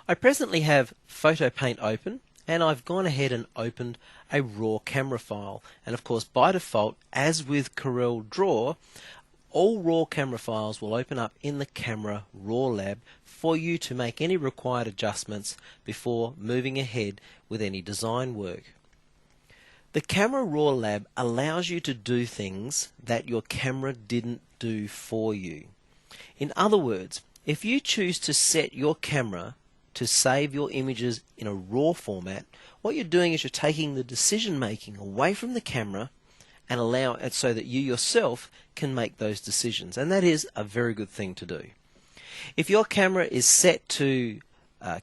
I presently have PhotoPaint open, and I've gone ahead and opened a raw camera file. And of course, by default, as with CorelDRAW, all raw camera files will open up in the Camera Raw Lab for you to make any required adjustments before moving ahead with any design work. The Camera Raw Lab allows you to do things that your camera didn't do for you. In other words, if you choose to set your camera to save your images in a raw format, what you're doing is you're taking the decision making away from the camera and allow it so that you yourself can make those decisions, and that is a very good thing to do. If your camera is set to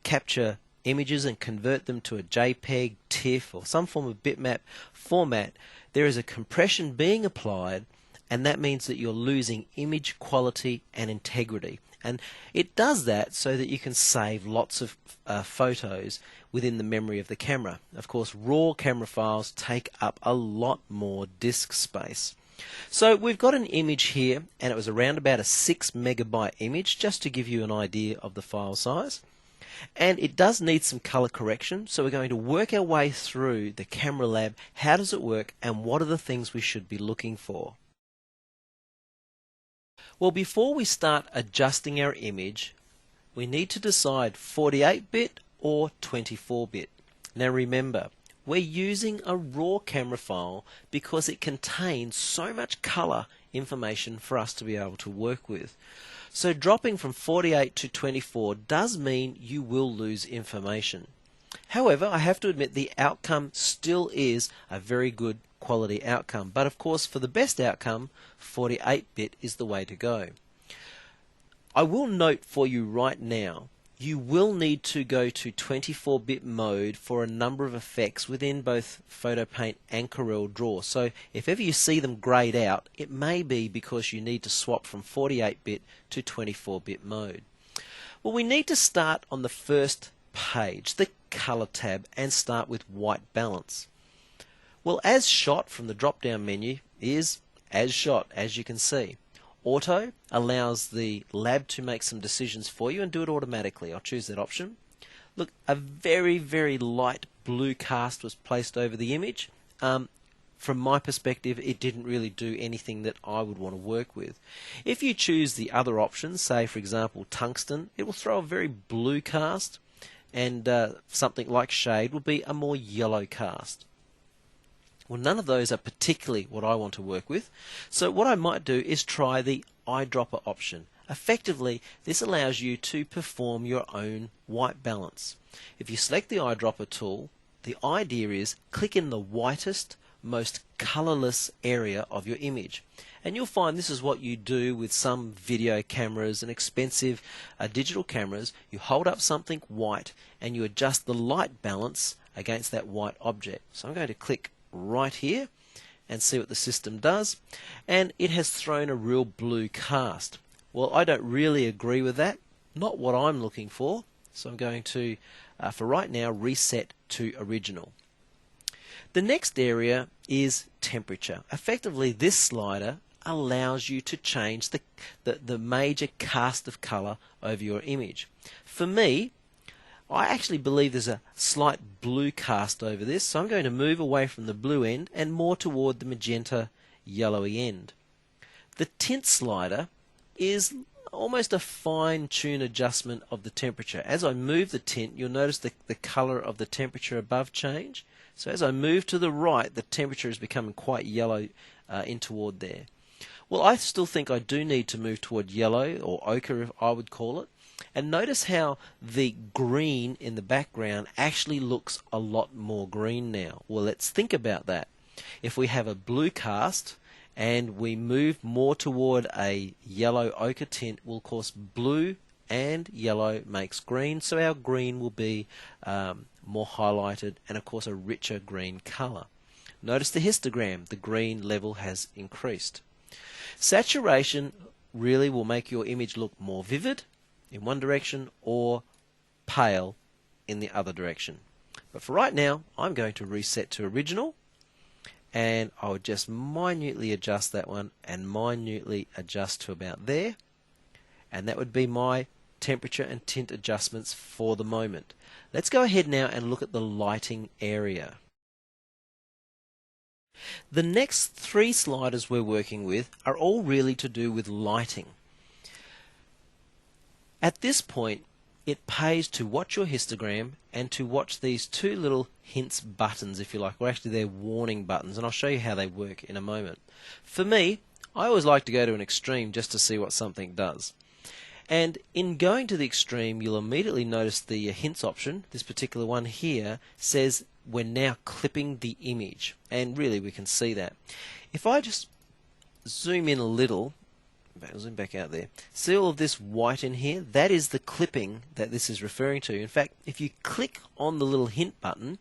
capture images and convert them to a JPEG, TIFF or some form of bitmap format, there is a compression being applied, and that means that you're losing image quality and integrity. And it does that so that you can save lots of photos within the memory of the camera. Of course, raw camera files take up a lot more disk space. So we've got an image here, and it was around about a 6 megabyte image, just to give you an idea of the file size. And it does need some color correction, so we're going to work our way through the Camera Lab. How does it work, and what are the things we should be looking for? Well, before we start adjusting our image, we need to decide 48-bit or 24-bit. Now remember, we're using a raw camera file because it contains so much color information for us to be able to work with. So dropping from 48 to 24 does mean you will lose information. However, I have to admit the outcome still is a very good quality outcome. But of course, for the best outcome, 48-bit is the way to go. I will note for you right now, you will need to go to 24-bit mode for a number of effects within both PhotoPaint and CorelDRAW. So if ever you see them grayed out, it may be because you need to swap from 48-bit to 24-bit mode. Well, we need to start on the first page, the Color tab, and start with white balance. Well, as shot from the drop-down menu is as shot, as you can see. Auto allows the lab to make some decisions for you and do it automatically. I'll choose that option. Look, a very, very light blue cast was placed over the image. From my perspective, it didn't really do anything that I would want to work with. If you choose the other options, say for example tungsten, it will throw a very blue cast, and something like shade will be a more yellow cast. Well, none of those are particularly what I want to work with, so what I might do is try the eyedropper option. Effectively, this allows you to perform your own white balance. If you select the eyedropper tool, the idea is click in the whitest, most colorless area of your image. And you'll find this is what you do with some video cameras and expensive digital cameras. You hold up something white and you adjust the light balance against that white object. So I'm going to click right here and see what the system does, and it has thrown a real blue cast. Well, I don't really agree with that, not what I'm looking for, so I'm going to for right now reset to original. The next area is temperature. Effectively, this slider allows you to change the major cast of color over your image. For me, I actually believe there's a slight blue cast over this, so I'm going to move away from the blue end and more toward the magenta yellowy end. The tint slider is almost a fine-tune adjustment of the temperature. As I move the tint, you'll notice the color of the temperature above change. So as I move to the right, the temperature is becoming quite yellow in toward there. Well, I still think I do need to move toward yellow, or ochre I would call it. And notice how the green in the background actually looks a lot more green now. Well, let's think about that. If we have a blue cast and we move more toward a yellow ochre tint, well, of course, blue and yellow makes green, so our green will be more highlighted and, of course, a richer green color. Notice the histogram. The green level has increased. Saturation really will make your image look more vivid in one direction or pale in the other direction. But for right now, I'm going to reset to original, and I would just minutely adjust that one and minutely adjust to about there, and that would be my temperature and tint adjustments for the moment. Let's go ahead now and look at the lighting area. The next three sliders we're working with are all really to do with lighting. At this point, it pays to watch your histogram and to watch these two little hints buttons, if you like, or actually they're warning buttons, and I'll show you how they work in a moment. For me, I always like to go to an extreme just to see what something does. And in going to the extreme, you'll immediately notice the hints option. This particular one here says we're now clipping the image, and really we can see that. If I just zoom in a little, zoom back out there, see all of this white in here? That is the clipping that this is referring to. In fact, if you click on the little hint button,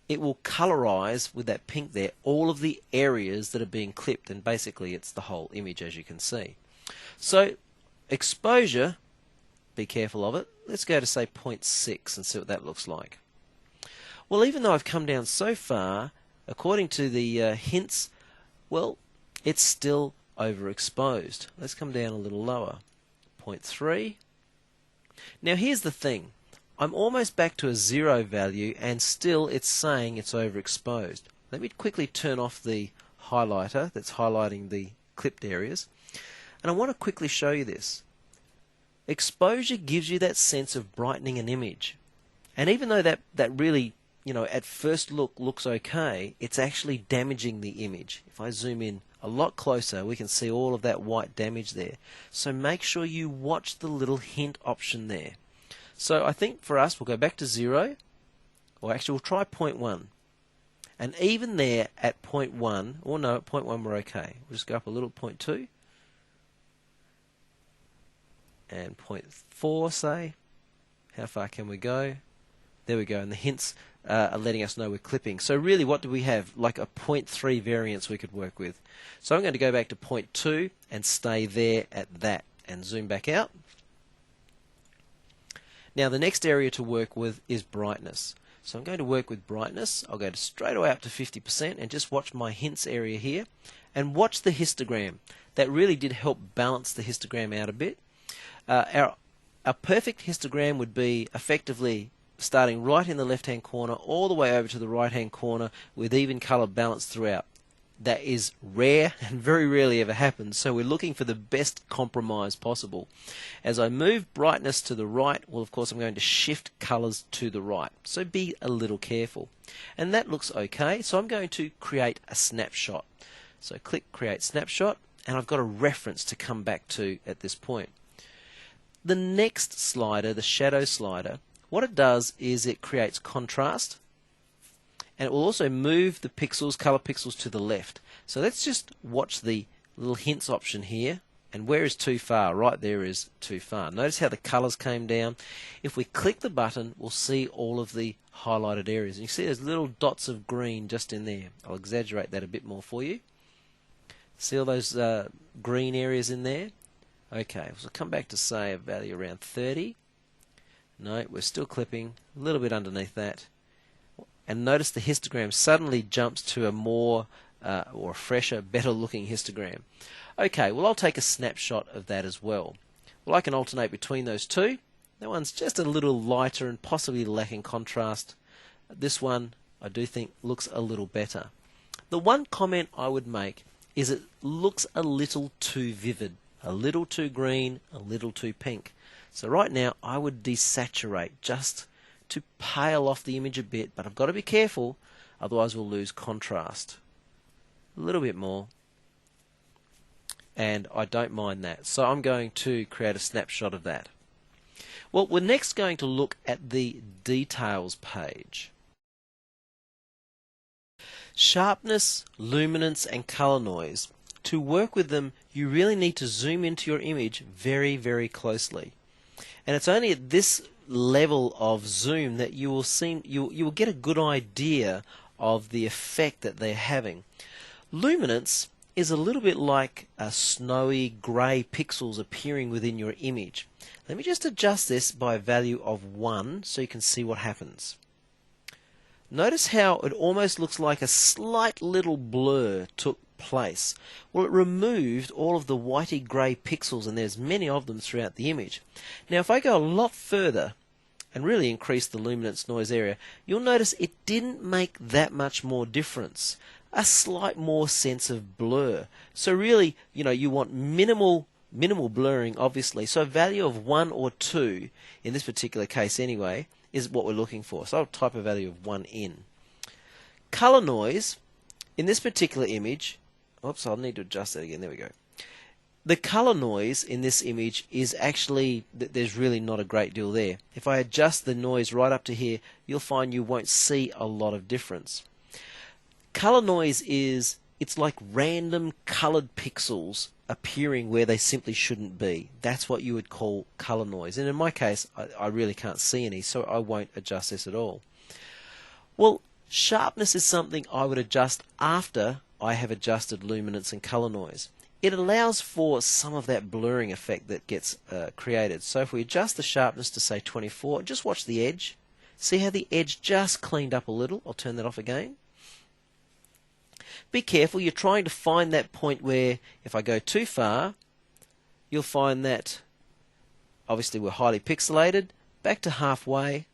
it will colorize with that pink there all of the areas that are being clipped, and basically it's the whole image, as you can see. So exposure, be careful of it. Let's go to say 0.6 and see what that looks like. Well, even though I've come down so far, according to the hints, well, it's still overexposed. Let's come down a little lower, 0.3. Now here's the thing, I'm almost back to a 0 value and still it's saying it's overexposed. Let me quickly turn off the highlighter that's highlighting the clipped areas, and I want to quickly show you this. Exposure gives you that sense of brightening an image, and even though that really, at first look looks okay, it's actually damaging the image. If I zoom in a lot closer, we can see all of that white damage there. So make sure you watch the little hint option there. So I think for us, we'll go back to 0, or actually we'll try 0.1. And even there at 0.1, or no, at 0.1 we're okay. We'll just go up a little, 0.2. And 0.4, say. How far can we go? There we go, and the hints are letting us know we're clipping. So really, what do we have? Like a 0.3 variance we could work with. So I'm going to go back to 0.2 and stay there at that, and zoom back out. Now the next area to work with is brightness. So I'm going to work with brightness. I'll go straight away up to 50% and just watch my hints area here, and watch the histogram. That really did help balance the histogram out a bit. Our perfect histogram would be effectively starting right in the left hand corner all the way over to the right hand corner with even color balance throughout. That is rare and very rarely ever happens, so we're looking for the best compromise possible. As I move brightness to the right, well, of course I'm going to shift colors to the right, so be a little careful. And that looks okay, so I'm going to create a snapshot. So click create snapshot, and I've got a reference to come back to at this point. The next slider, the shadow slider, what it does is it creates contrast, and it will also move the pixels, color pixels, to the left. So let's just watch the little hints option here, and where is too far? Right there is too far. Notice how the colors came down. If we click the button, we'll see all of the highlighted areas. And you see there's little dots of green just in there. I'll exaggerate that a bit more for you. See all those green areas in there? Okay, so come back to say a value around 30. No, we're still clipping, a little bit underneath that. And notice the histogram suddenly jumps to a more, or a fresher, better looking histogram. Okay, well I'll take a snapshot of that as well. Well, I can alternate between those two. That one's just a little lighter and possibly lacking contrast. This one, I do think, looks a little better. The one comment I would make is it looks a little too vivid. A little too green, a little too pink. So right now I would desaturate just to pale off the image a bit, but I've got to be careful, otherwise we'll lose contrast. A little bit more, and I don't mind that. So I'm going to create a snapshot of that. Well, we're next going to look at the details page. Sharpness, luminance, and color noise. To work with them, you really need to zoom into your image very, very closely. And it's only at this level of zoom that you will get a good idea of the effect that they're having. Luminance is a little bit like a snowy grey pixels appearing within your image. Let me just adjust this by a value of 1 so you can see what happens. Notice how it almost looks like a slight little blur took place? Well, it removed all of the whitey grey pixels, and there's many of them throughout the image. Now if I go a lot further and really increase the luminance noise area, you'll notice it didn't make that much more difference. A slight more sense of blur. So really, you want minimal blurring, obviously. So a value of 1 or 2, in this particular case anyway, is what we're looking for. So I'll type a value of 1 in. Color noise, in this particular image, oops, I'll need to adjust that again, there we go. The color noise in this image is actually, there's really not a great deal there. If I adjust the noise right up to here, you'll find you won't see a lot of difference. Color noise is, it's like random colored pixels appearing where they simply shouldn't be. That's what you would call color noise. And in my case, I really can't see any, so I won't adjust this at all. Well, sharpness is something I would adjust after I have adjusted luminance and color noise. It allows for some of that blurring effect that gets created. So if we adjust the sharpness to say 24, just watch the edge. See how the edge just cleaned up a little? I'll turn that off again. Be careful, you're trying to find that point where if I go too far, you'll find that obviously we're highly pixelated, back to halfway,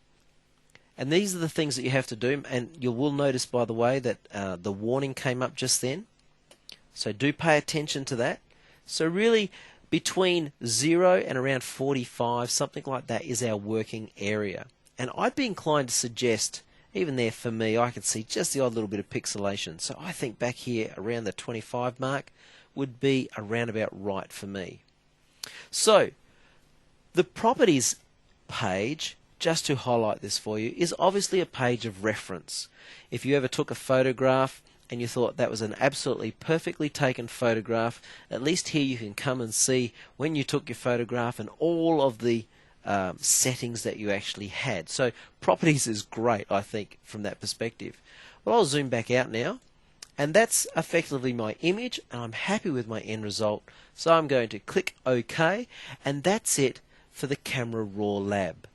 and these are the things that you have to do, and you will notice, by the way, that the warning came up just then. So do pay attention to that. So really, between 0 and around 45, something like that, is our working area. And I'd be inclined to suggest, even there for me, I can see just the odd little bit of pixelation. So I think back here around the 25 mark would be around about right for me. So the properties page, just to highlight this for you, is obviously a page of reference. If you ever took a photograph and you thought that was an absolutely perfectly taken photograph, at least here you can come and see when you took your photograph and all of the settings that you actually had. So properties is great, I think, from that perspective. Well, I'll zoom back out now, and that's effectively my image, and I'm happy with my end result. So I'm going to click OK, and that's it for the Camera Raw Lab.